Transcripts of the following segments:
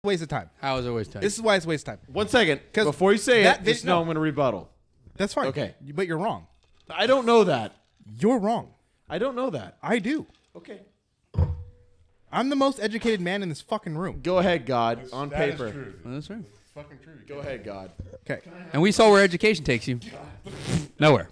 waste of time. How is it a waste of time? This is why it's a waste of time. 1 second. Before you say that it, just know I'm going to rebuttal. That's fine. Okay. But you're wrong. I don't know that. You're wrong. I don't know that. I do. Okay. I'm the most educated man in this fucking room. Go ahead, God. On That paper. is true. Well, that's right. It's fucking true. Go ahead, God. Okay. And we saw where education takes you. Nowhere.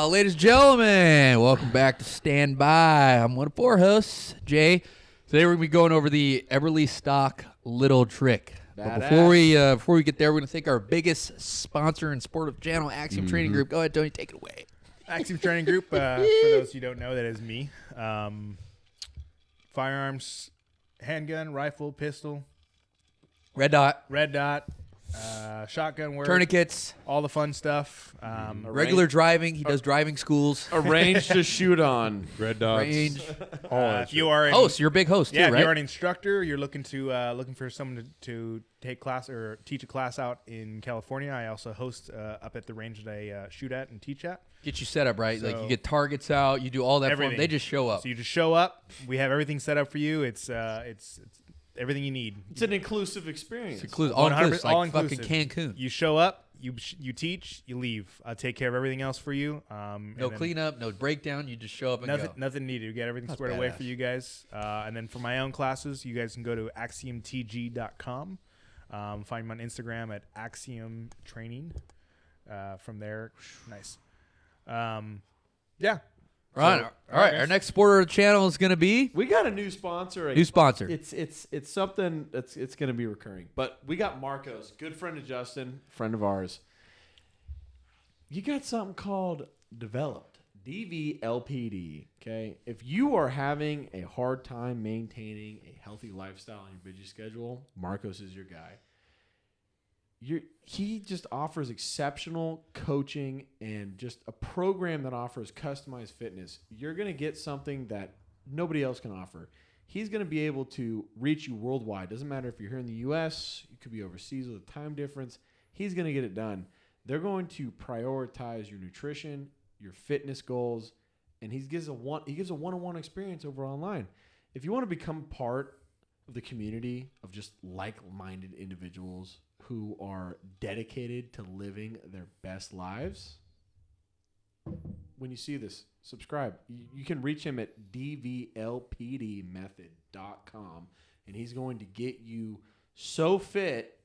Ladies and gentlemen, welcome back to Stand By. I'm one of four hosts, Jay. Today we're going to be going over the Eberlestock Little Trick. But before we get there, we're going to thank our biggest sponsor and sportive channel, Axiom Training Group. Go ahead, Tony, take it away. Axiom Training Group, for those you don't know, that is me. Firearms, handgun, rifle, pistol, Red Dot, shotgun work, tourniquets, all the fun stuff. regular driving. He does driving schools. A range to shoot on. Red dots. Range. If you are Host, you're a big host yeah, too, right? if you're an instructor, you're looking for someone to take class or teach a class out in California. I also host up at the range that I shoot at and teach at. Get you set up right. Like So- you get targets out. You do all that for them. Everything. They just show up. So you just show up. We have everything set up for you. It's everything you need. It's an inclusive experience. All 100% inclusive, like all-inclusive. fucking Cancun. You show up, you teach, you leave. I'll take care of everything else for you. No cleanup, no breakdown. You just show up and go. Nothing needed. We got everything squared away for you guys. And then for my own classes, you guys can go to axiomtg.com. Find me on Instagram at Axiom Training. From there, nice. Yeah. Right. So, all right. Our next supporter of the channel is going to be We got a new sponsor. new sponsor. It's something that's going to be recurring. But we got Marcos, good friend of Justin, friend of ours. You got something called Developed, DVLPD. Okay, if you are having a hard time maintaining a healthy lifestyle on your busy schedule, Marcos is your guy. He just offers exceptional coaching and just a program that offers customized fitness. You're going to get something that nobody else can offer. He's going to be able to reach you worldwide. Doesn't matter if you're here in the U.S., you could be overseas with a time difference. He's going to get it done. They're going to prioritize your nutrition, your fitness goals, and he gives a one-on-one experience over online. If you want to become part of the community of just like-minded individuals who are dedicated to living their best lives, when you see this, subscribe. You can reach him at dvlpdmethod.com, and he's going to get you so fit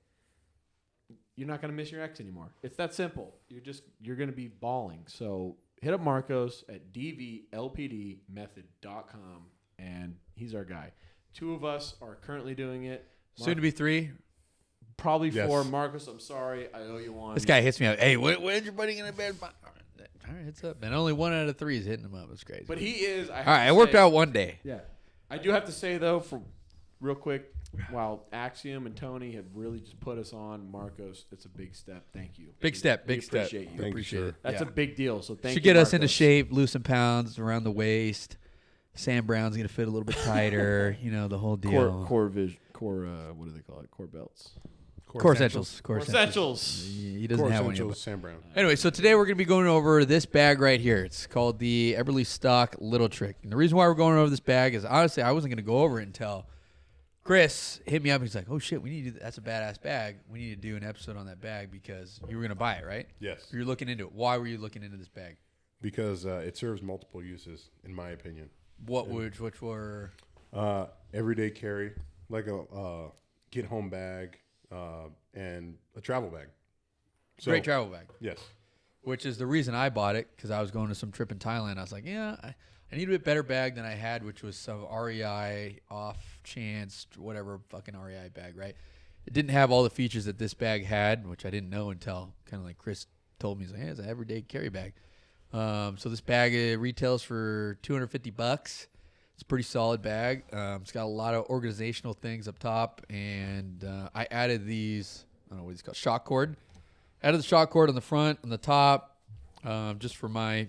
you're not going to miss your ex anymore. It's that simple. You're going to be balling. So hit up Marcos at dvlpdmethod.com, and he's our guy. 2 of us are currently doing it. Soon to be 3. Probably Yes. 4. Marcos, I'm sorry. I owe you one. This guy hits me up. Hey, when's your buddy going to bed? All right, hits up. And only 1 out of 3 is hitting him up. It's crazy. But he is. All right, it worked out one day. Yeah. I do have to say, though, for real quick, while Axiom and Tony have really just put us on, Marcos, it's a big step. Thank you. Big step. We appreciate you. Thank you, Appreciate sir. it. That's Yeah. a big deal. So thank Should you, get us into Marcos. shape, lose some pounds around the waist. Sam Brown's going to fit a little bit tighter. The whole deal. Core, what do they call it? Core belts. Core essentials. Core essentials. He doesn't Core have one yet. essentials, Sam Brown. Anyway, so today we're going to be going over this bag right here. It's called the Eberlestock Little Trick. And the reason why we're going over this bag is, honestly, I wasn't going to go over it until Chris hit me up. He's like, oh, shit, that's a badass bag. We need to do an episode on that bag because you were going to buy it, right? Yes. You're looking into it. Why were you looking into this bag? Because it serves multiple uses, in my opinion. Which were? Everyday carry, like a get-home bag and a travel bag. So, Great travel bag. Yes. Which is the reason I bought it, because I was going to some trip in Thailand. I was like, I need a bit better bag than I had, which was some REI off-chance, whatever fucking REI bag, right? It didn't have all the features that this bag had, which I didn't know until kind of like Chris told me. He's like, hey, it's an everyday carry bag. So this bag retails for $250. It's a pretty solid bag. It's got a lot of organizational things up top, and I added these, I don't know what it's called, shock cord. Added the shock cord on the front, on the top, just for my,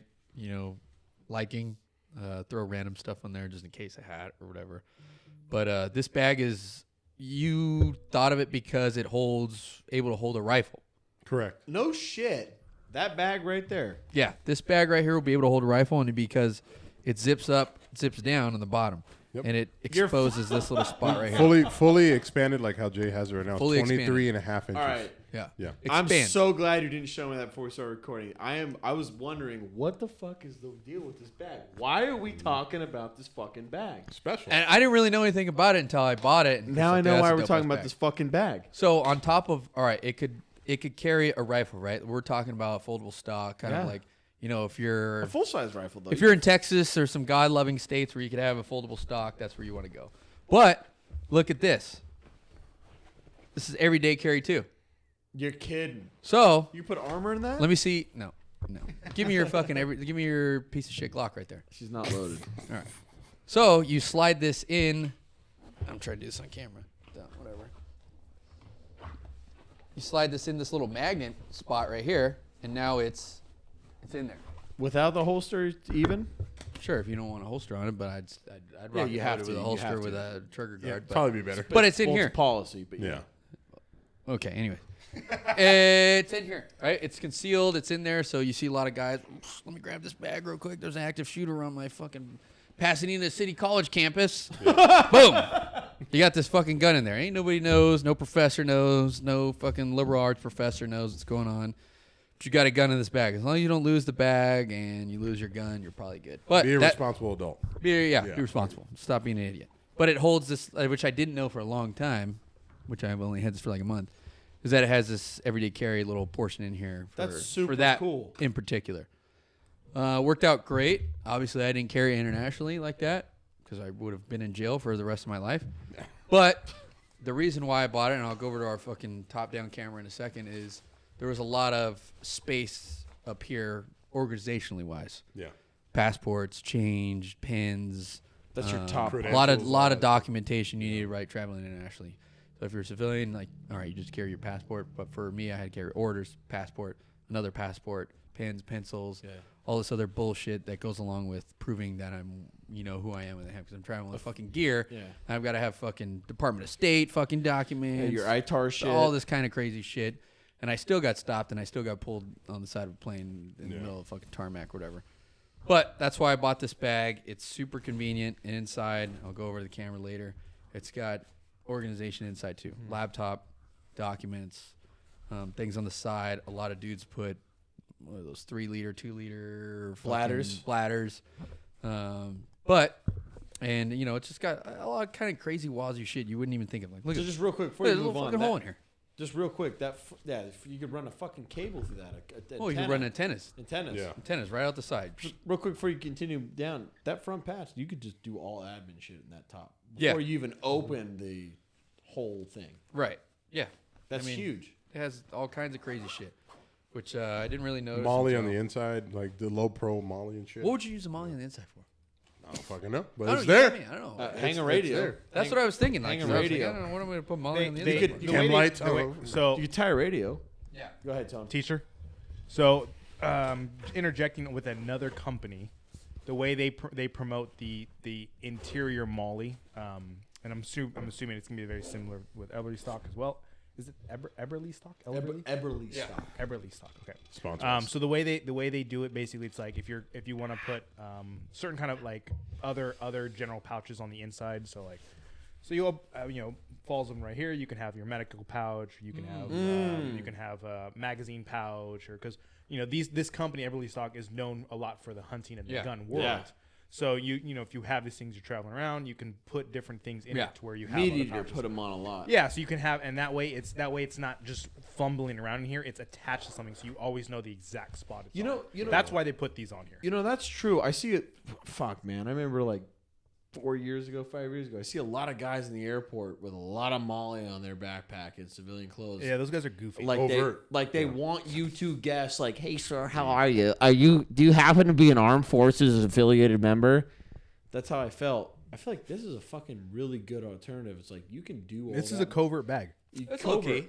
liking. Throw random stuff on there just in case I had it or whatever. But this bag is, you thought of it because it able to hold a rifle. Correct. No shit. That bag right there. Yeah, this bag right here will be able to hold a rifle, and because it zips up, zips down on the bottom, and it exposes this little spot right here. Fully expanded like how Jay has it right now. Fully 23 and a half inches. All right. Yeah. I'm Expands. so glad you didn't show me that before we started recording. I was wondering what the fuck is the deal with this bag? Why are we talking about this fucking bag? Special. And I didn't really know anything about it until I bought it. And Now I know that's why a we're dope talking ass about bag. this fucking bag. So on top of, all right, it could carry a rifle, right? We're talking about a foldable stock, kind of like, if you're A full size rifle though. if you're in Texas or some God-loving states where you could have a foldable stock, that's where you want to go. But look at this. This is everyday carry too. You're kidding. So You put armor in that? let me see. No. Give me your give me your piece of shit Glock right there. She's not loaded. All right. So you slide this in. I'm trying to do this on camera. Whatever. You slide this in this little magnet spot right here, and now it's in there. Without the holster even? Sure, if you don't want a holster on it, but I'd rock you it have with to, a you holster have with to. a trigger Yeah, guard. probably be better. But it's in Well, here. Policy, but Yeah. Okay, anyway. It's in here, right? It's concealed. It's in there. So you see a lot of guys. Let me grab this bag real quick. There's an active shooter on my fucking Pasadena City College campus. Boom. You got this fucking gun in there. Ain't nobody knows. No professor knows. No fucking liberal arts professor knows what's going on. But you got a gun in this bag. As long as you don't lose the bag and you lose your gun, you're probably good. But Be a responsible adult. be responsible. Stop being an idiot. But it holds this, which I didn't know for a long time, which I've only had this for like a month, is that it has this everyday carry little portion in here for, That's super for that cool. in particular. Worked out great. Obviously, I didn't carry internationally like that because I would have been in jail for the rest of my life. But the reason why I bought it, and I'll go over to our fucking top-down camera in a second, is there was a lot of space up here organizationally wise. Yeah. Passports, change, pins. That's your top. A lot of documentation you need to write traveling internationally. So if you're a civilian, like, all right, you just carry your passport. But for me, I had to carry orders, passport, another passport, pens, pencils, all this other bullshit that goes along with proving that I'm, who I am and because I'm traveling with fucking gear. Yeah. I've got to have fucking Department of State fucking documents. Your ITAR shit. All this kind of crazy shit. And I still got stopped and I still got pulled on the side of a plane in the middle of fucking tarmac or whatever. But that's why I bought this bag. It's super convenient. And inside, I'll go over to the camera later, it's got organization inside too. Laptop, documents, things on the side. A lot of dudes put what are those 3-liter, 2-liter bladders. It's just got a lot of kind of crazy wazoo shit you wouldn't even think of. Like, look So at just real quick before there's you a move little on. fucking hole in here. Just real quick, if you could run a fucking cable through that. Oh, you can run antennas. Antennas. Yeah. Antennas right out the side. Just real quick before you continue down, that front patch, you could just do all admin shit in that top Yeah. before you even open the whole thing. Right. Yeah. That's huge. It has all kinds of crazy shit, which I didn't really notice. Molly on until- the inside, like the low pro Molly and shit. What would you use a Molly on the inside for? I don't fucking know, but I it's don't know, there. I don't know. Hang a it's radio. there. That's what I was thinking. Like, hang a 'cause I was like, radio. I don't know what I'm going to put Molly on the They- inside. they- for. the Chem way they- lights. the way- Oh. so You could tie a radio. Yeah. Go ahead, Tom. teacher. So, interjecting with another company, the way they promote the interior Molly, and I'm assuming it's gonna be very similar with Eberlestock as well. Is it Eberlestock? Eberlestock. Eberlestock. Okay. Sponsor. So the way they do it, basically, it's like if you want to put certain kind of like other general pouches on the inside. So like, so you'll falls them right here. You can have your medical pouch. You can have a magazine pouch, or because this company Eberlestock is known a lot for the hunting and the gun world. Yeah. So if you have these things you're traveling around, you can put different things in it to where you have Meat other eater pouches. put them on a lot. Yeah, so you can have, and that way it's not just fumbling around in here. It's attached to something, so you always know the exact spot. It's on. That's why they put these on here. That's true. I see it. Fuck, man. I remember like 5 years ago, I see a lot of guys in the airport with a lot of Molly on their backpack in civilian clothes. Yeah, those guys are goofy. Like Overt. they want you to guess, like, hey sir, How are you? Do you happen to be an armed forces affiliated member? that's how I felt. I feel like this is a fucking really good alternative. It's like you can do all This is that. a covert bag. It's Covert. low key.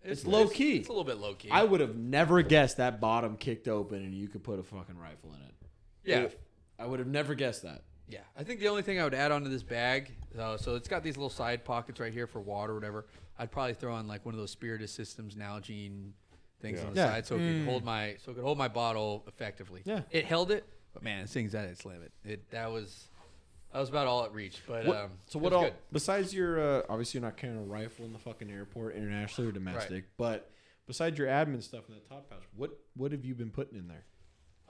It's low key. It's a little bit low key. I would have never guessed that bottom kicked open and you could put a fucking rifle in it. yeah. I would have never guessed that. Yeah, I think the only thing I would add onto this bag, so it's got these little side pockets right here for water or whatever. I'd probably throw on like one of those Spirit Systems Nalgene things on the side, so it could hold my bottle effectively. Yeah, it held it, but man, this thing's at its limit. That was about all it reached. But so what all? Good. Besides your obviously you're not carrying a rifle in the fucking airport, internationally or domestic, right. But besides your admin stuff in the top pouch, what have you been putting in there?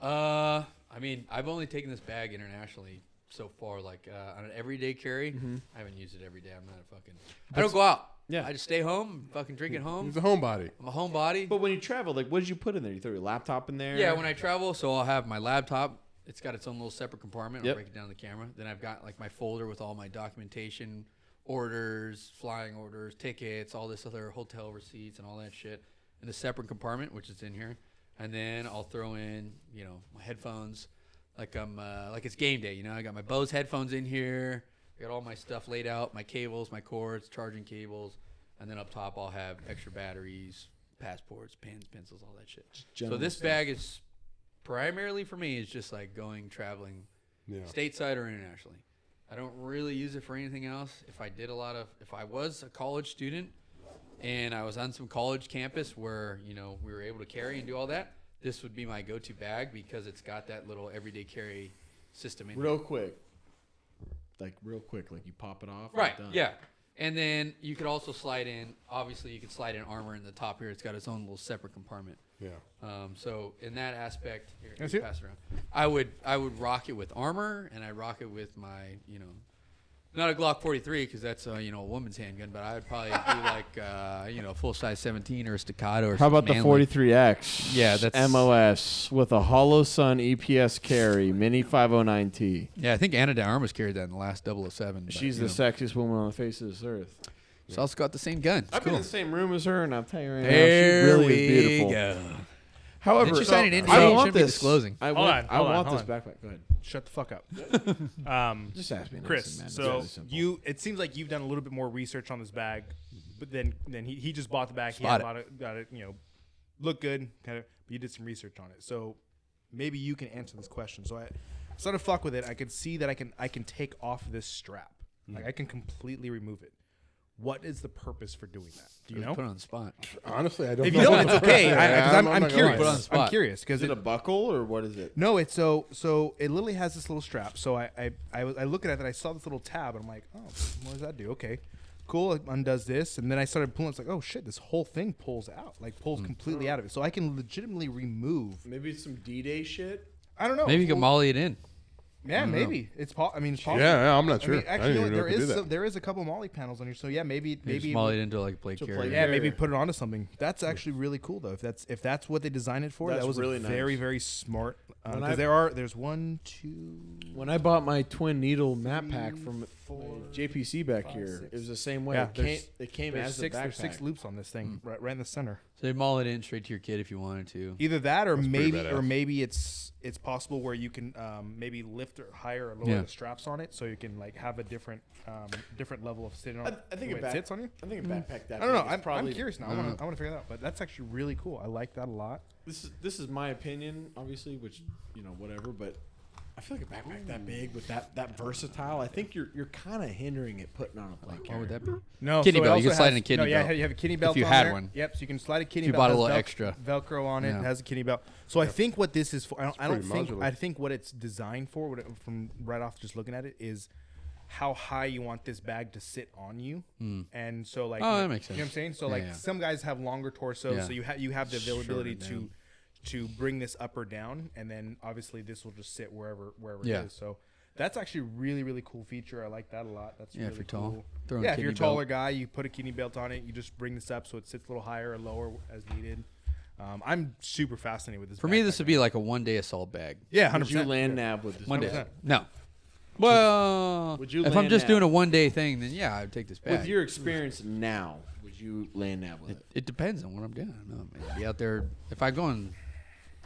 I mean, I've only taken this bag internationally so far, like on an everyday carry. I haven't used it every day. I'm not a fucking. I don't go out. Yeah, I just stay home, fucking drink at home. He's a homebody. I'm a homebody. But when you travel, like, what did you put in there? You throw your laptop in there? Yeah, when I travel, so I'll have my laptop. It's got its own little separate compartment. I'll break it down to the camera. Then I've got like my folder with all my documentation, orders, flying orders, tickets, all this other hotel receipts and all that shit in a separate compartment, which is in here. And then I'll throw in, my headphones. Like it's game day, I got my Bose headphones in here. I got all my stuff laid out, my cables, my cords, charging cables, and then up top I'll have extra batteries, passports, pens, pencils, all that shit. So this bag is primarily for me is just like traveling, stateside or internationally. I don't really use it for anything else. If I was a college student and I was on some college campus where we were able to carry and do all that, this would be my go-to bag because it's got that little everyday carry system in it. Real quick, like you pop it off. Right, yeah. And then you could also slide in, obviously you could slide in armor in the top here. It's got its own little separate compartment. Yeah. So in that aspect, here, pass it around. I would rock it with armor, and I rock it with my, not a Glock 43 because that's a woman's handgun, but I would probably do like full size 17 or a staccato or. How about the 43X? Yeah, that's MOS with a Hollow Sun EPS carry mini 509T. Yeah, I think Anna de Armas carried that in the last 007. She's the sexiest woman on the face of this earth. She's also got the same gun. I've been in the same room as her, and I'll tell you right now, she really is beautiful. Go. However, did you sign an NDA? I want this. Disclosing. I want this backpack. Go ahead. Shut the fuck up. Just ask me, Chris. man. So it seems like you've done a little bit more research on this bag, but then he just bought the bag. Got it. Look good, kind of. But you did some research on it, so maybe you can answer this question. So I started to fuck with it. I could see that I can take off this strap. Like I can completely remove it. What is the purpose for doing that? Do you know? Put it on the spot. Honestly, I don't know. If you don't, it's okay. I'm curious. Put it on the spot. I'm curious because is it a buckle or what is it? No, it's so it literally has this little strap. So I look at it, I saw this little tab, and I'm like, oh, what does that do? Okay, cool. It undoes this, and then I started pulling. It's like, oh shit, this whole thing pulls out, pulls completely out of it. So I can legitimately remove. Maybe it's some D-Day shit. I don't know. Maybe you can molly it in. Yeah, maybe it's possible. Yeah, I'm not sure. Actually, there is a couple Molly panels on here, so yeah, maybe molly it into like a plate carrier. Yeah, maybe put it onto something. That's actually really cool though. If that's what they designed it for, that was really very very smart. Because there's 1, 2. When I bought my twin needle map pack from JPC back here, it was the same way. Yeah, it came as a backpack. There's 6 loops on this thing, right in the center. So you maul it in straight to your kid if you wanted to. Either that, or maybe it's possible where you can maybe lift or higher or lower the straps on it, so you can have a different level of sitting on. I think it sits on you. I think a backpack that. I don't know. I'm curious now. I want to figure that out. But that's actually really cool. I like that a lot. This is my opinion, obviously, which whatever. But I feel like a backpack that big with that versatile, I think you're kind of hindering it putting on a plate carrier. What would that be? No, kidney belt. You can slide in a kidney belt. Yeah, you have a kidney belt. If you on had there. one. Yep. So you can slide a kidney belt. You bought a little extra Velcro on it. It has a kidney belt. So I think what this is for, I think what it's designed for, from right off just looking at it, is how high you want this bag to sit on you. And so that makes sense. You know what I'm saying? So some guys have longer torsos, so you have the availability to bring this up or down, and then obviously this will just sit wherever it is. So that's actually a really, really cool feature. I like that a lot. That's really if you're cool. tall. If you're a taller guy, you put a kidney belt on it. You just bring this up so it sits a little higher or lower as needed. I'm super fascinated with this. For me, this would be like a one-day assault bag. Yeah, 100%. Would you land nav with this? 1 day. No. Well, if I'm just doing a one-day thing, then yeah, I would take this bag. With your experience now, would you land nav with it? It depends on what I'm doing. Maybe out there, if I go and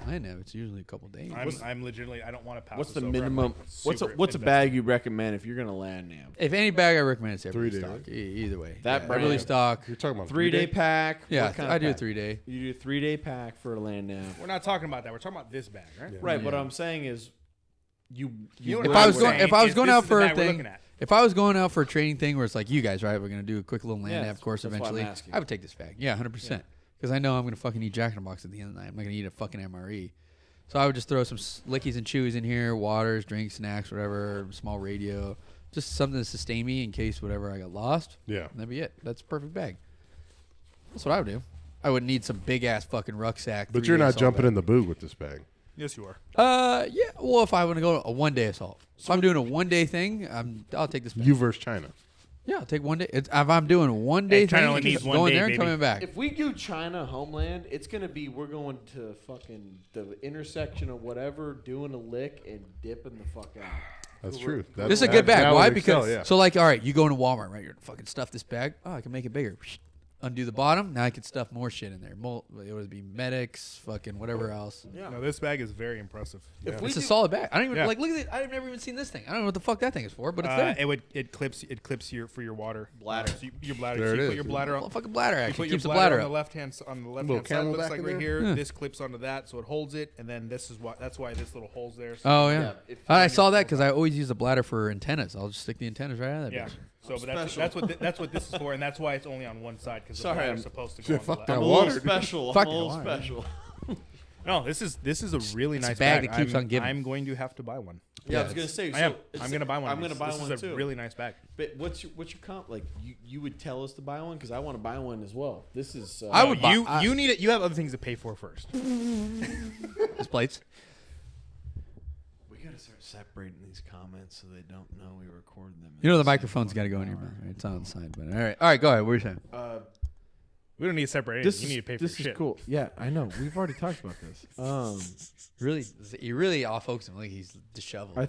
land nav, it's usually a couple days. I'm legitimately, I don't want to pass. What's the minimum? What's a bag you recommend if you're gonna land nav? If any bag I recommend, it's Eberlestock. Either way, that Eberlestock. You're talking about 3-day pack. Yeah, I do a 3-day. You do a 3-day pack for a land nav. We're not talking about that. We're talking about this bag, right? Right. What I'm saying is, If I was going out for a thing, if I was going out for a training thing where it's like you guys, right? We're gonna do a quick little land nav course eventually. I would take this bag. Yeah, 100%. Because I know I'm gonna fucking eat Jack in the Box at the end of the night. I'm not gonna eat a fucking MRE. So I would just throw some lickies and chewies in here, waters, drinks, snacks, whatever, small radio, just something to sustain me in case whatever I got lost. Yeah, that'd be it. That's a perfect bag. That's what I would do. I would need some big ass fucking rucksack. But you're not jumping in the boot with this bag. Yes, you are. Yeah. Well, if I want to go a 1 day assault, if I'm doing a 1 day thing, I'll take this bag. You versus China. Yeah, I'll take 1 day. If I'm doing a 1 day China thing, only needs one going day, there and baby. coming back. If we do China homeland, it's gonna be we're going to fucking the intersection of whatever, doing a lick and dipping the fuck out. That's true. This is a good bag. Why? Because so like, all right, you go into Walmart, right? You're fucking stuff this bag. Oh, I can make it bigger. Undo the bottom. Now I can stuff more shit in there. It would be medics, fucking whatever else. Yeah. No, this bag is very impressive. It's a solid bag. I don't even like. Look at it. I've never even seen this thing. I don't know what the fuck that thing is for, but it's there. It clips for your water Bladder. So your bladder. There so it you is. put your bladder Well, on. fucking bladder You actually put keeps your the bladder on up. the left hand side. Little Side looks camelback like in right there? here. Yeah. This clips onto that, so it holds it, and then that's why this little hole's there. So Oh yeah. Yeah, I saw that because I always use the bladder for antennas. I'll just stick the antennas right out of that. yeah. bitch. So, but that's what this is for, and that's why it's only on one side because the Sorry, bladder's I'm- supposed to go on the fuck left. that I'm a water. little special. Fuck I'm a little water. special. No, this is a really It's a nice bag bag. that keeps on giving. I'm going to have to buy one. Yeah, I was gonna say. I am. So I'm gonna buy one. I'm gonna buy this one is a too. really nice bag. But what's your comp? Like you would tell us to buy one because I want to buy one as well. This is. I would buy- You need it. You have other things to pay for first. These plates. We gotta start separating these comments so they don't know we recorded them. You know the microphone's got to go in your mouth. Right? It's on the side, but all right, go ahead. What are you saying? We don't need to separate This anything. You need to pay for this your is shit. cool. Yeah, I know. We've already talked about this. You really off focus him like he's disheveled. I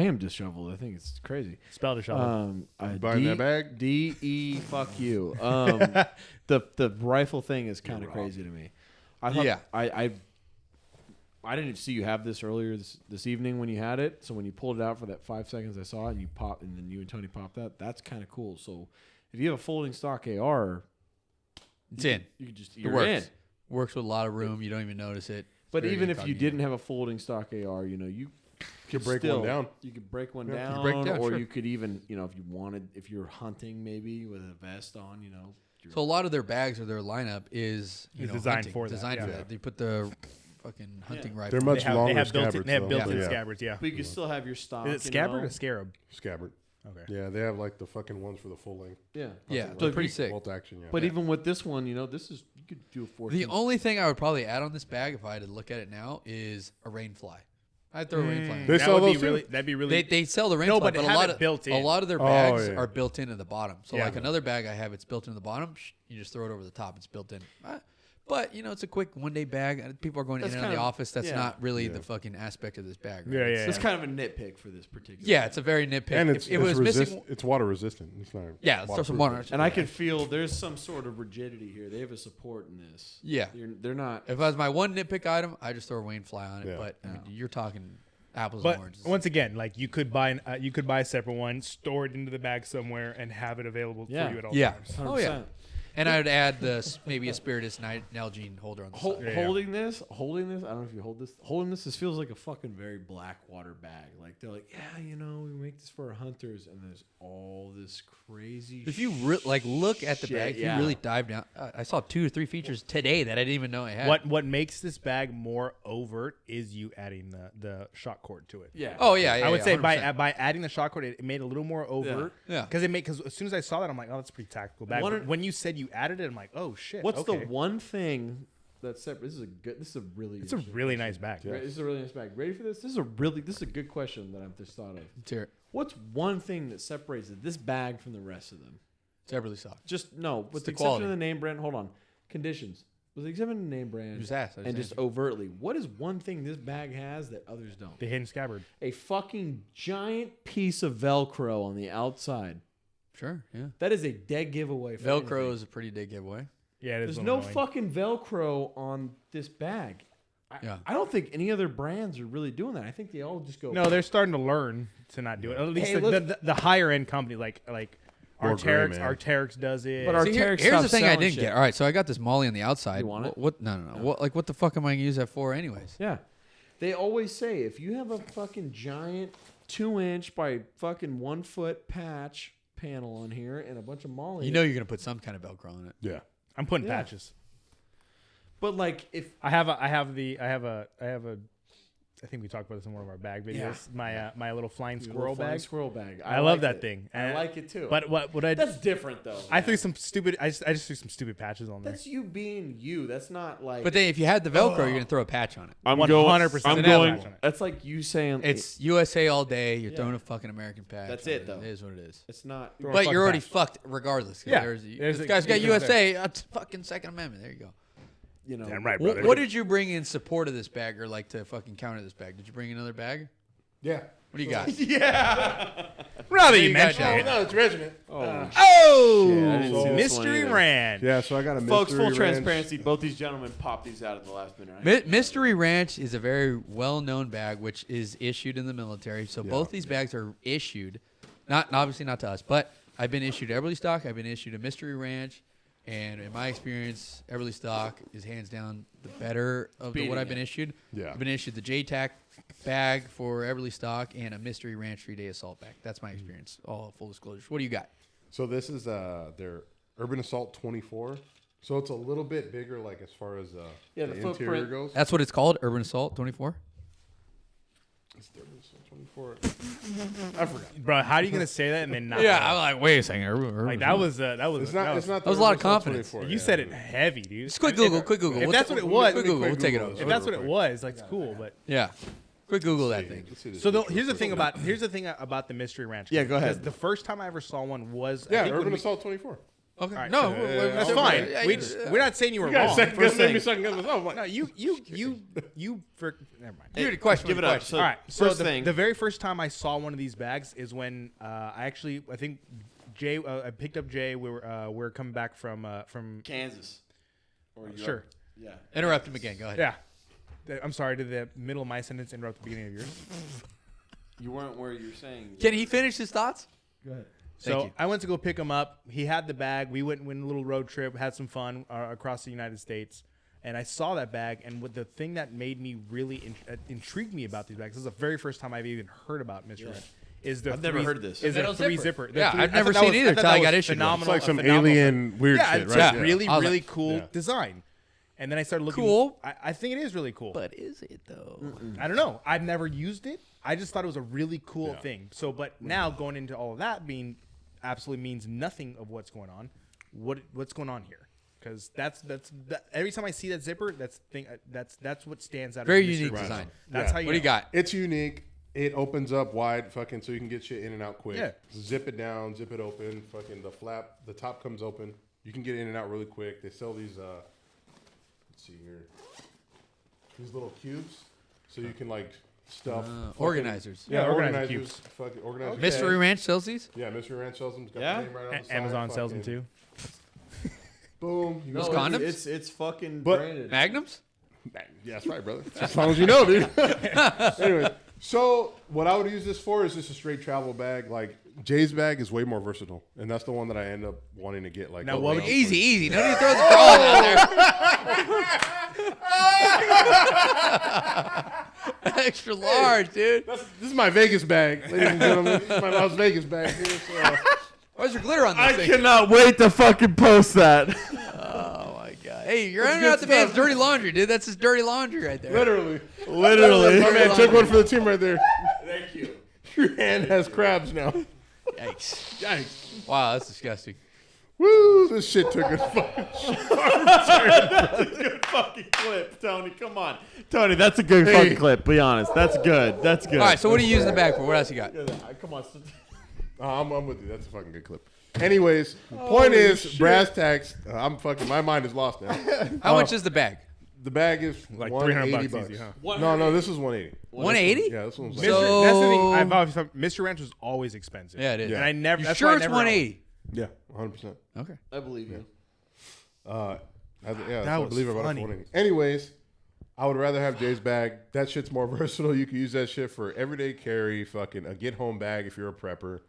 am disheveled. I think it's crazy. Spell the shovel. Buying that bag? DE fuck you. The rifle thing is kind of crazy to me. I thought, Yeah. I didn't see you have this earlier this evening when you had it. So when you pulled it out for that 5 seconds, I saw it and you popped, and then you and Tony popped that. That's kind of cool. So if you have a folding stock AR, It's in. you can just It you're works. in. Works with a lot of room. You don't even notice it. But It's very even if you incognito. didn't have a folding stock AR, you Could break still, one down. You could break one Yeah. down, break down, or sure. you could even, if you're hunting maybe with a vest on, So a lot of their bags or their lineup is designed hunting, for that, designed for yeah. that. They put the fucking hunting rifle. They're They much have longer built-in, scabbards. they have though. built-in Yeah. scabbards. Yeah. But you can still have your stock. Is it scabbard or scarab? Scabbard. Okay. Yeah, they have like the fucking ones for the full length. Yeah. Yeah, So they're if pretty you- sick. Bolt action, yeah. But even with this one, this is you could do a 14. The only thing I would probably add on this bag, if I had to look at it now, is a rainfly. I'd throw a rainfly in. They That sell would be those too? really. That'd be really. They sell the rainfly, No, but but they a have lot it of built in. a lot of their bags yeah. are built into the bottom. So Yeah. like another bag I have, it's built into the bottom. You just throw it over the top. It's built in. But it's a quick 1 day bag. People are going That's in and out of kind the of- office. That's yeah. not really the fucking aspect of this bag. Right? Yeah, It's- yeah. That's kind of a nitpick for this particular. Yeah, it's a very nitpick. and If it's, it was missing. it's water resistant. It's not. Yeah, let's throw some water. And I can feel there's some sort of rigidity here. They have a support in this. Yeah. They're not. If that was my one nitpick item, I just throw a rain fly on it. Yeah. But I mean, you're talking apples But and oranges. once again, like you could buy a separate one, store it into the bag somewhere, and have it available Yeah. for you at all Yeah. times. 100%. Oh, yeah. And I would add maybe a Spiritus Nalgene holder on the side. Yeah. Holding this, I don't know if you hold this. Holding this feels like a fucking very Blackwater bag. Like they're like, yeah, we make this for our hunters, and there's all this crazy. If you look at the shit, bag, if yeah. you really dive down, I saw 2 or 3 features today that I didn't even know I had. What makes this bag more overt is you adding the shock cord to it. yeah. Oh yeah, I would say 100%. by adding the shock cord, it made it a little more overt. Yeah. Because as soon as I saw that, I'm like, oh, that's a pretty tactical bag. One But of- when you said you added it, I'm like, oh shit. What's okay. the one thing that's separate? This is a really. It's a really nice bag. This is a really nice bag. Ready for this? This is a good question that I've just thought of. Let's hear it. What's one thing that separates this bag from the rest of them? It's Eberlestock soft. Just no, with the the exception quality. of the name brand. Hold on, conditions. With the exception of the name brand, Just ask. and just overtly, what is one thing this bag has that others don't? The hidden scabbard. A fucking giant piece of Velcro on the outside. Sure, yeah. That is a dead giveaway. For Velcro anything. is a pretty big giveaway. Yeah, it is There's a no little annoying. fucking Velcro on this bag. Yeah. I don't think any other brands are really doing that. I think they all just go. No, they're starting to learn to not do it. At least Hey, the higher end company like More gray, Arc'teryx. man. Arc'teryx does it. But See, Arc'teryx here's the stopped thing I selling didn't shit. get. All right, so I got this Molly on the outside. You want it? What? No. What the fuck am I gonna use that for, anyways? Yeah. They always say if you have a fucking giant 2-inch by fucking 1 foot patch panel on here and a bunch of molly, You know you're gonna put some kind of Velcro on it. Yeah. I'm putting Yeah. patches. But like if I think we talked about this in one of our bag videos. Yeah. My little flying your squirrel little flying bag. squirrel bag, I love like that it. thing. I And- like it too. But what I that's different though. I man. threw some stupid. I just threw some stupid patches on there. That's you being you. That's not like. But then if you had the Velcro, you're gonna throw a patch on it. I'm 100% I'm an going. avalanche on it. That's like you saying It's USA all day. You're Yeah. throwing a fucking American patch. That's on it, though. It is what it is. It's not. Throw a But fucking you're already patch. fucked regardless. 'Cause Yeah. This There's guy's got a- USA. That's fucking Second Amendment. There you go. You know. Damn right, What, brother. what did you bring in support of this bag, or like to fucking counter this bag? Did you bring another bag? Yeah. What do you got? Yeah. Now that you you got mention that. it. No, it's regiment. Oh. Oh, Shit, I didn't see this one mystery either. ranch. Yeah, so I got a Folks, mystery full ranch. transparency. Both these gentlemen popped these out at the last minute. Right? Mystery Ranch is a very well-known bag, which is issued in the military. So Yeah. both these bags are issued, obviously not to us, but I've been issued Eberlestock. I've been issued a Mystery Ranch, and in my experience, Eberlestock is hands down the better of Beating what I've been it. issued. Yeah. I've been issued the JTAC bag for Eberlestock and a Mystery Ranch 3-day assault bag. That's my experience. All full disclosure. What do you got? So this is their Urban Assault 24. So it's a little bit bigger, like as far as Yeah, the the interior footprint. goes. That's what it's called, Urban Assault 24. It's the Urban Assault 24. I forgot. Bro, how are you gonna say that and then not? Yeah, I'm like, wait a second. like that was that was It's not. was, It's not. That was the a lot of Urban Assault confidence. 24, You yeah. said it heavy, dude. Just quick Google, quick Google. If We'll that's ta- what it was, quick Google. We'll take it Google over. this. If that's what it Real was, like it's cool. But Yeah, quick Google that Let's thing. see this so picture here's the first. thing about the mystery ranch. Yeah, go ahead. Because the first time I ever saw one was Yeah, I think when Urban we- Assault 24. Okay. All right, No, so, that's fine. Yeah, We're not saying you were You got wrong. second We're guess. Made me saying, second guess myself. no, you for never mind. Give it a question. Give it up. So All right. So first the, thing. the very first time I saw one of these bags is when I think Jay. I picked up Jay. We were coming back from Kansas. Or Europe. sure. Yeah. Interrupt him again. Go ahead. Yeah. I'm sorry. Did the middle of my sentence interrupt the beginning of yours? You weren't where you're saying. Can he finish his thoughts? Go ahead. Thank So you. I went to go pick him up. He had the bag. We went on a little road trip, had some fun across the United States. And I saw that bag. And what the thing that made me really intrigued me about these bags, this is the very first time I've even heard about Mr. Red, is the I've never heard this. Is The a metal 3 zipper. zipper. Yeah, The three- I've I never thought that seen was- either I thought till I that got was issued one. phenomenal. It's like some phenomenal alien weird yeah, shit, it's right? a Yeah. really, I was really like- cool Yeah. design. And then I started looking. Cool. I think it is really cool. But is it though? I don't know. I've never used it. I just thought it was a really cool Yeah. thing. So, but now going into all of that being absolutely means nothing of what's going on. What's going on here? Because that's every time I see that zipper, that's what stands out. Very as Mystery unique Ranch. design. That's Yeah. how you. What do you know. got? It's unique. It opens up wide, fucking, so you can get shit in and out quick. Yeah. Zip it down, zip it open. Fucking the flap, the top comes open. You can get in and out really quick. They sell these. Let's see here. These little cubes, so you can like stuff fucking- Organizers. Yeah, Yeah, organizer organizers. cubes. Fucking organizers. Mystery Ranch sells these. Yeah, Mystery Ranch sells them. It's got Yeah? the name right on the side, Amazon sells them fucking too. Boom. You Those go- condoms? It's fucking But- branded. Magnums. Yeah, that's right, brother. As long as you know, dude. Anyway, so what I would use this for is just a straight travel bag. Like Jay's bag is way more versatile, and that's the one that I end up wanting to get. Like Now, what would Easy, easy. Nobody throws the drawers out there. Extra large, dude. This is my Vegas bag, ladies and gentlemen. This is my Las Vegas bag here. So. Where's your glitter on this thing? cannot wait to fucking post that. Oh my god. Hey, you're running good out the man's stuff. dirty laundry, dude. That's his dirty laundry right there. Literally. Literally. My man took one for the team right there. Thank you. Your hand has crabs now. Yikes. Yikes. Wow, that's disgusting. Woo, this shit took a fucking Good fucking clip, Tony. Come on, Tony. That's a good Hey. fucking clip. Be honest. That's good. That's good. All right, so what are you using the bag for? What else you got? Come on. I'm with you. That's a fucking good clip. Anyways, the point is, brass tacks. I'm fucking. My mind is lost now. How much is the bag? The bag is Like $180 $300 easy, huh? No, this is 180. 180? Yeah, this one's like, So- That's the thing. I've always thought Mr. Ranch was always expensive. Yeah, it is. Yeah. And I never. You that's sure why I it's never 180? yeah, 100%. Okay. I believe you. Yeah, That I was believe about funny. 180. Anyways, I would rather have Jay's bag. That shit's more versatile. You can use that shit for everyday carry. Fucking a get home bag if you're a prepper.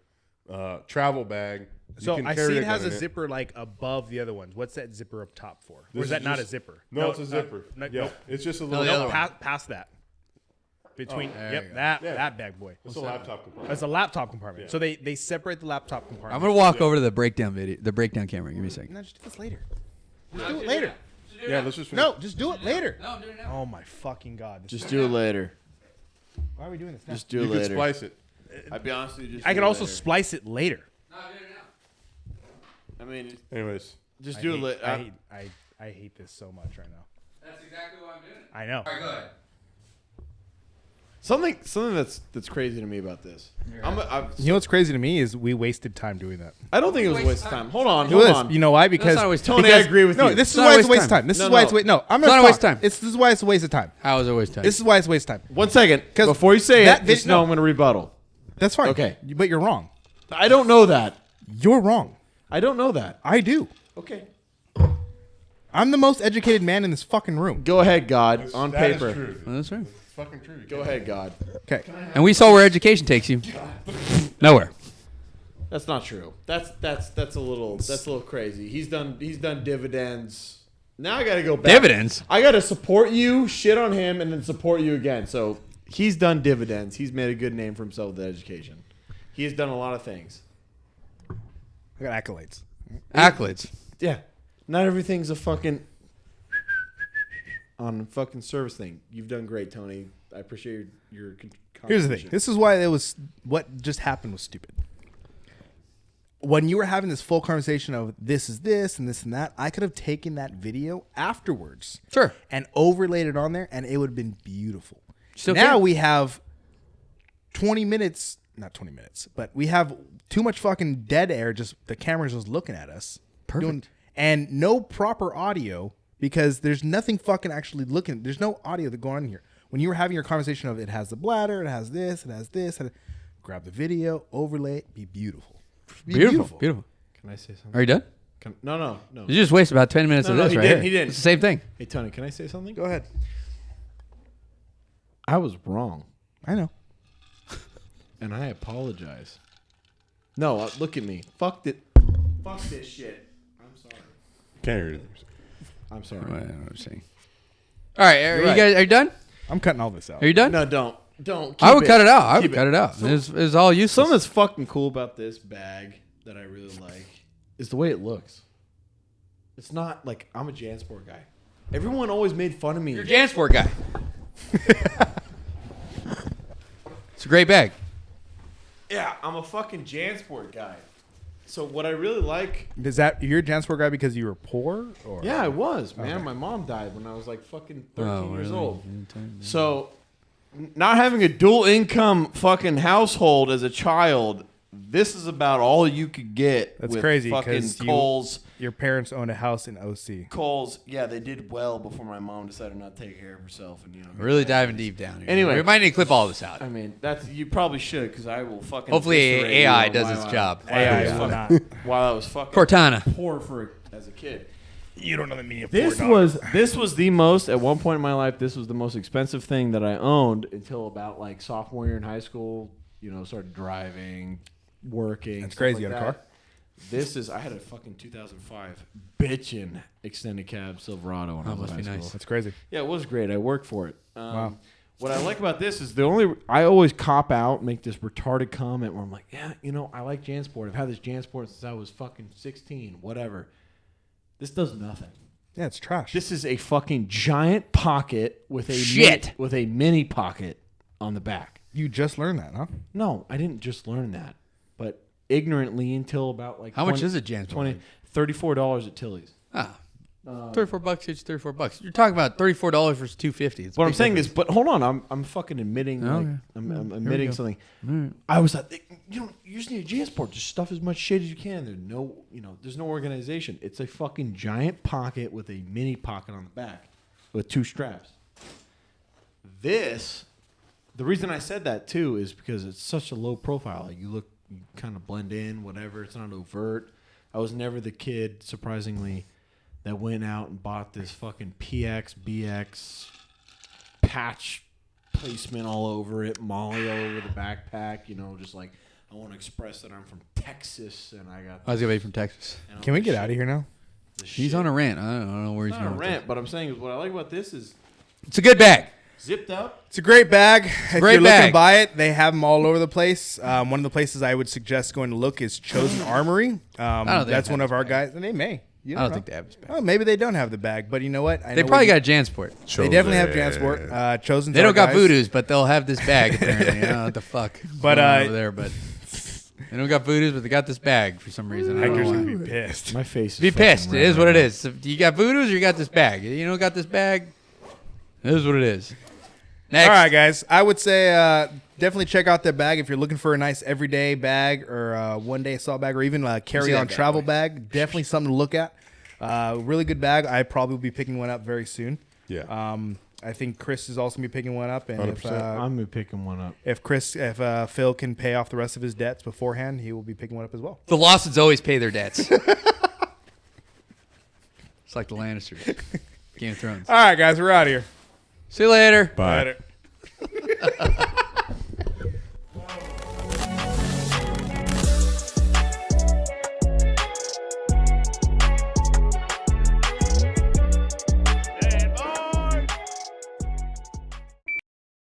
Travel bag. You So can I carry see a it has gun a in zipper like above the other ones. What's that zipper up top for? Or This is that is not a just- zipper? No, it's a zipper. No, Yeah, nope. it's just a the little. other No, one. past that. between. there Yep, you go. that bag boy. It's a laptop compartment. That's a laptop compartment. Yeah. So they separate the laptop compartment. I'm gonna walk over to the breakdown camera. Give me a second. No, just do this later. Just do it later. Yeah, let's just. No, just do it later. No, I'm doing it now. Oh my fucking god! Just do it later. Why are we doing this now? Just do it You could later. splice it. I'd be honest with you. Just I do can it also later. splice it later. No, I'm doing it now. I mean, Anyways, just I do it hate- later. I hate this so much right now. That's exactly why I'm doing it. I know. All right, go ahead. Something that's crazy to me about this. You know what's crazy to me is we wasted time doing that. I don't think it was a Waste waste of time. time. Hold on, It hold was. on. You know why? Because not a waste of Tony, time. I agree with no, you. this is not a why it's waste a waste of of time. time. This No, is why no. it's no. I'm It's not not a waste of time. This is why it's a waste of time. How is it a waste of time? This is why it's a waste of time. 1 second. 'Cause Before you say that it, just vid- know no. I'm going to rebuttal. That's fine. Okay. But you're wrong. I don't know that. You're wrong. I don't know that. I do. Okay. I'm the most educated man in this fucking room. Go ahead, God. On that is paper. true, dude. Well, that's right. It's fucking true. You Go can't- ahead, God. Okay. And we saw where education takes you. Nowhere. That's not true. That's a little crazy. He's done dividends. Now I got to go back. Dividends? I got to support you, shit on him, and then support you again. So he's done dividends. He's made a good name for himself with education. He has done a lot of things. I got accolades. Accolades. Yeah. Not everything's a fucking on fucking service thing. You've done great, Tony. I appreciate your Here's the thing. contribution. This is why it was what just happened was stupid. When you were having this full conversation of this is this and this and that, I could have taken that video afterwards Sure. and overlaid it on there, and it would have been beautiful. Still now can. we have 20 minutes, not 20 minutes, but we have too much fucking dead air. Just the camera's just looking at us. Perfect. And no proper audio because there's nothing fucking actually looking. There's no audio that going on here. When you were having your conversation of it has the bladder, it has this, it has this, grab the video, overlay it, be beautiful. Be Beautiful. Beautiful. Can I say something? Are you done? No. You just wasted about 10 minutes No, of no, this he right didn't, here. he didn't. It's the same thing. Hey, Tony, can I say something? Go ahead. I was wrong, I know. and I apologize. No, look at me. Fuck it. Fuck this shit. I'm sorry. Can't hear it. I'm sorry. I don't know what I'm saying. All right. Are you right. guys? Are you done? I'm cutting all this out. Are you done? No, don't. I would cut it out. I would Keep cut it out. It's all useless. Something that's fucking cool about this bag that I really like is the way it looks. It's not like I'm a JanSport guy. Everyone always made fun of me. You're a JanSport guy. It's a great bag. Yeah, I'm a fucking JanSport guy. So what I really like, Is that you're a JanSport guy because you were poor? Or yeah, I was, man. Okay. My mom died when I was like fucking 13 Oh, years really? old. So not having a dual income fucking household as a child, this is about all you could get. That's with crazy, fucking 'cause Kohl's. your parents owned a house in OC. Kohl's, yeah, they did well before my mom decided not to take care of herself, and We're really diving deep down here. Anyway. we might need to clip all this out. I mean, that's you probably should because I will fucking. Hopefully eviscerate AI you does while its I- job. while I AI was is fucking- not. While I was fucking Cortana. poor for as a kid. You don't know the meaning of This was the most at one point in my life. This was the most expensive thing that I owned until about like sophomore year in high school. You know, started driving, working. That's stuff crazy. like You got a that. car? This is I had a fucking 2005 bitchin' extended cab Silverado when I That was in must high be school. nice. That's crazy. Yeah, it was great. I worked for it. Wow. What I like about this is I always cop out, make this retarded comment where I'm like, yeah, you know, I like JanSport. I've had this JanSport since I was fucking 16, whatever. This does nothing. Yeah, it's trash. This is a fucking giant pocket with a Shit. with a mini pocket on the back. You just learned that, huh? No, I didn't just learn that, but ignorantly until about like How much is a JanSport? $34 at Tilly's. Ah, $34 each. $34. You're talking about $34 versus $250. It's a What I'm big saying difference. is, but hold on, I'm fucking admitting, Oh, like, okay. I'm admitting go. something. I was like, you just need a JanSport. Just stuff as much shit as you can. There's no organization. It's a fucking giant pocket with a mini pocket on the back with two straps. The reason I said that too is because it's such a low profile. Like you kind of blend in, whatever. It's not overt. I was never the kid, surprisingly, that went out and bought this fucking PX, BX patch placement all over it, Molly all over the backpack. Just like I want to express that I'm from Texas and I got. I was gonna be from Texas. Can we get out of here now? He's on a rant. I don't know where he's It's not going. a rant, but I'm saying is what I like about this is It's a good bag. Zipped up. It's a great bag. If great you're looking bag. to buy it, they have them all over the place. One of the places I would suggest going to look is Chosen Armory. don't think That's they one have of our this guys. And they may. You I don't know. think they have this bag. Oh, maybe they don't have the bag, but you know what? They probably got JanSport. They definitely have JanSport. Chosen. They don't got Voodoos, but they'll have this bag apparently. I don't know what the fuck. But, over there, but they don't got Voodoos, but they got this bag for some reason. I don't Hiker's know gonna why. be pissed. My face is Be fucking pissed. It red is what right it now. is. So you got Voodoos or you got this bag. You don't got this bag. It is what it is. Next. All right, guys. I would say definitely check out that bag if you're looking for a nice everyday bag or one-day assault bag or even a carry-on that bad travel boy. bag. Definitely something to look at. Really good bag. I probably will be picking one up very soon. Yeah. I think Chris is also going to be picking one up. And if, 100%. I'm gonna be picking one up. if Phil can pay off the rest of his debts beforehand, he will be picking one up as well. The Lawsons always pay their debts. It's like the Lannisters. Game of Thrones. All right, guys. We're out of here. See you later. Bye. Later.